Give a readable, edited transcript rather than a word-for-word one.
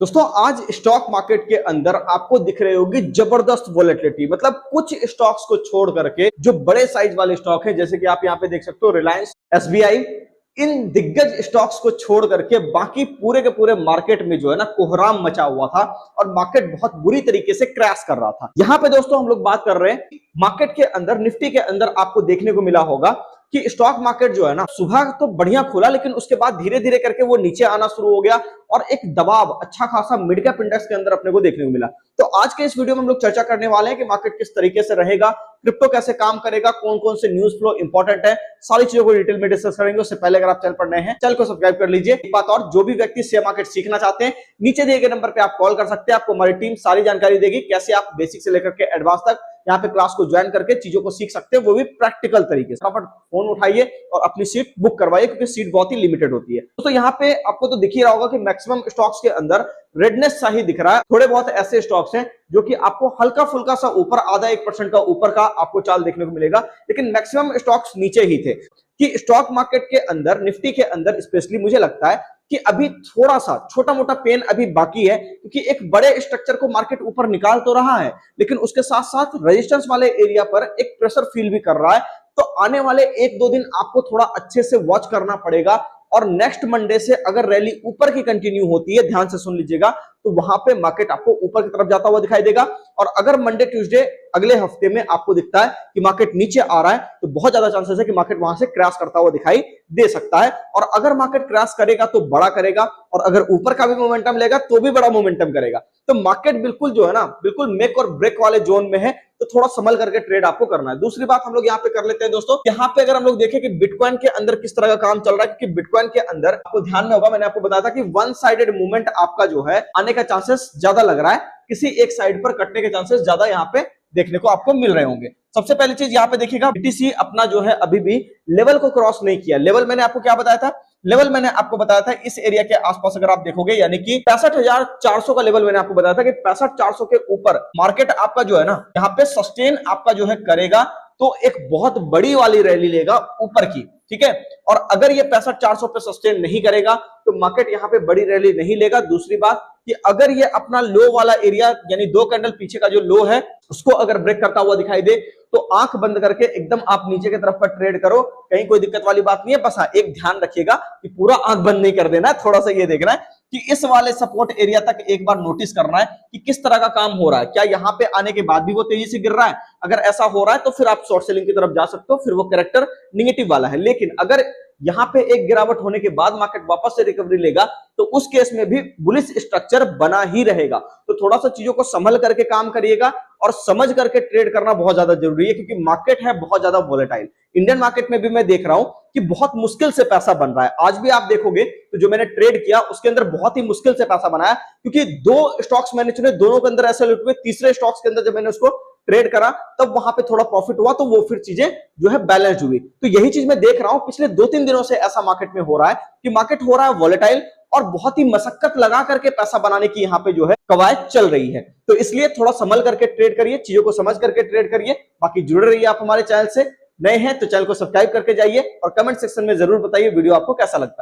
दोस्तों आज stock market के अंदर आपको दिख रही होगी जबरदस्त वोलेटिलिटी। मतलब कुछ स्टॉक्स को छोड़ करके जो बड़े साइज वाले स्टॉक हैं, जैसे कि आप यहाँ पे देख सकते हो रिलायंस, एसबीआई, इन दिग्गज स्टॉक्स को छोड़ करके बाकी पूरे के पूरे मार्केट में जो है ना कोहराम मचा हुआ था और मार्केट बहुत बुरी तरीके से क्रैश कर रहा था। यहाँ पे दोस्तों हम लोग बात कर रहे हैं मार्केट के अंदर, निफ्टी के अंदर आपको देखने को मिला होगा कि स्टॉक मार्केट जो है ना सुबह तो बढ़िया खुला, लेकिन उसके बाद धीरे धीरे करके वो नीचे आना शुरू हो गया और एक दबाव अच्छा खासा मिड कैप इंडेक्स के अंदर अपने को देखने को मिला। तो आज के इस वीडियो में हम लोग चर्चा करने वाले हैं कि मार्केट किस तरीके से रहेगा, क्रिप्टो कैसे काम करेगा, कौन कौन से न्यूज फ्लो इंपॉर्टेंट है, सारी चीजों को डिटेल में डिस्कस करेंगे। उससे पहले अगर आप चैनल पर नए हैं चैनल को सब्सक्राइब कर लीजिए। एक बात और, जो भी व्यक्ति शेयर मार्केट सीखना चाहते हैं नीचे दिए गए नंबर पे आप कॉल कर सकते हैं। आपको हमारी टीम सारी जानकारी देगी कैसे आप बेसिक से लेकर के एडवांस तक यहाँ पे क्लास को ज्वाइन करके चीजों को सीख सकते हैं, वो भी प्रैक्टिकल तरीके से। फटाफट फोन उठाइए और अपनी सीट बुक करवाइए क्योंकि सीट बहुत ही लिमिटेड होती है। तो यहाँ पे आपको तो दिख ही रहा होगा कि मैक्सिमम स्टॉक्स के अंदर रेडनेस सा ही दिख रहा है। थोड़े बहुत ऐसे स्टॉक्स हैं जो कि आपको हल्का फुल्का सा ऊपर, आधा 1% का ऊपर का आपको चाल देखने को मिलेगा, लेकिन मैक्सिमम स्टॉक्स नीचे ही थे। कि स्टॉक मार्केट के अंदर, निफ्टी के अंदर स्पेशली मुझे लगता है कि अभी थोड़ा सा छोटा मोटा पेन अभी बाकी है, क्योंकि एक बड़े स्ट्रक्चर को मार्केट ऊपर निकाल तो रहा है, लेकिन उसके साथ साथ रेजिस्टेंस वाले एरिया पर एक प्रेशर फील भी कर रहा है। तो आने वाले 1-2 दिन आपको थोड़ा अच्छे से वॉच करना पड़ेगा और नेक्स्ट मंडे से अगर रैली ऊपर की कंटिन्यू होती है, ध्यान से सुन लीजिएगा, तो वहां पे मार्केट आपको ऊपर की तरफ जाता हुआ दिखाई देगा। और अगर मंडे ट्यूसडे अगले हफ्ते में आपको दिखता है कि मार्केट नीचे आ रहा है, तो बहुत ज्यादा चांसेस है कि मार्केट वहां से क्रैश करता हुआ दिखाई दे सकता है। और अगर मार्केट क्रैश करेगा तो बड़ा करेगा, और अगर ऊपर का भी मोमेंटम लेगा तो भी बड़ा मोमेंटम करेगा। तो मार्केट बिल्कुल जो है ना, बिल्कुल मेक और ब्रेक वाले जोन में है, तो थोड़ा संभल करके ट्रेड आपको करना है। दूसरी बात हम लोग यहाँ पे कर लेते हैं दोस्तों, यहाँ पे अगर हम लोग देखें कि बिटकॉइन के अंदर किस तरह का काम चल रहा है, क्योंकि बिटकॉइन के अंदर आपको ध्यान में होगा, मैंने आपको बताया था कि वन साइडेड मूवमेंट आपका जो है आने का चांसेस ज्यादा लग रहा है, किसी एक साइड पर कटने के चांसेस ज्यादा यहाँ पे देखने को आपको मिल रहे होंगे। सबसे पहली चीज यहाँ पे देखिएगा, बीटीसी अपना जो है अभी भी लेवल को क्रॉस नहीं किया। लेवल मैंने आपको क्या बताया था, लेवल मैंने आपको बताया था इस एरिया के आसपास अगर आप देखोगे, यानी कि 65,400 का लेवल मैंने आपको बताया था कि 65,400 के ऊपर मार्केट आपका जो है ना यहाँ पे सस्टेन आपका जो है करेगा, तो एक बहुत बड़ी वाली रैली लेगा ऊपर की, ठीक है। और अगर ये 65,400 पे सस्टेन नहीं करेगा तो मार्केट यहाँ पे बड़ी रैली नहीं लेगा। दूसरी बात कि अगर ये अपना लो वाला एरिया, यानी 2 कैंडल पीछे का जो लो है, उसको अगर ब्रेक करता हुआ दिखाई दे तो आंख बंद करके एकदम आप नीचे की तरफ पर ट्रेड करो, कहीं कोई दिक्कत वाली बात नहीं है। बस हाँ, एक ध्यान रखिएगा कि पूरा आंख बंद नहीं कर देना है, थोड़ा सा ये देखना है कि इस वाले सपोर्ट एरिया तक एक बार नोटिस करना है कि किस तरह का काम हो रहा है। क्या यहाँ पे आने के बाद भी वो तेजी से गिर रहा है? अगर ऐसा हो रहा है तो फिर आप शॉर्ट सेलिंग की तरफ जा सकते हो, फिर वो कैरेक्टर निगेटिव वाला है। लेकिन अगर यहाँ पे एक गिरावट होने के बाद मार्केट वापस से रिकवरी लेगा तो उस केस में भी बुलिश स्ट्रक्चर बना ही रहेगा। तो थोड़ा सा चीजों को संभल करके काम करिएगा और समझ करके ट्रेड करना बहुत ज्यादा जरूरी है, क्योंकि मार्केट है बहुत ज्यादा वोलेटाइल। इंडियन मार्केट में भी मैं देख रहा हूं कि बहुत मुश्किल से पैसा बन रहा है। आज भी आप देखोगे तो जो मैंने ट्रेड किया उसके अंदर बहुत ही मुश्किल से पैसा बनाया, क्योंकि 2 स्टॉक्स मैंने चुने, दोनों के अंदर ऐसे लुट हुए। तीसरे स्टॉक्स के अंदर जब मैंने उसको ट्रेड करा तब वहां पे थोड़ा प्रॉफिट हुआ, तो वो फिर चीजें जो है बैलेंस हुई। तो यही चीज मैं देख रहा हूं पिछले 2-3 दिनों से, ऐसा मार्केट में हो रहा है कि मार्केट हो रहा है वोलेटाइल और बहुत ही मशक्कत लगा करके पैसा बनाने की यहाँ पे जो है कवायद चल रही है। तो इसलिए थोड़ा संभल करके ट्रेड करिए, चीजों को समझ करके ट्रेड करिए। बाकी जुड़े रहिए आप हमारे चैनल से। नए हैं तो चैनल को सब्सक्राइब करके जाइए और कमेंट सेक्शन में जरूर बताइए वीडियो आपको कैसा लगता है।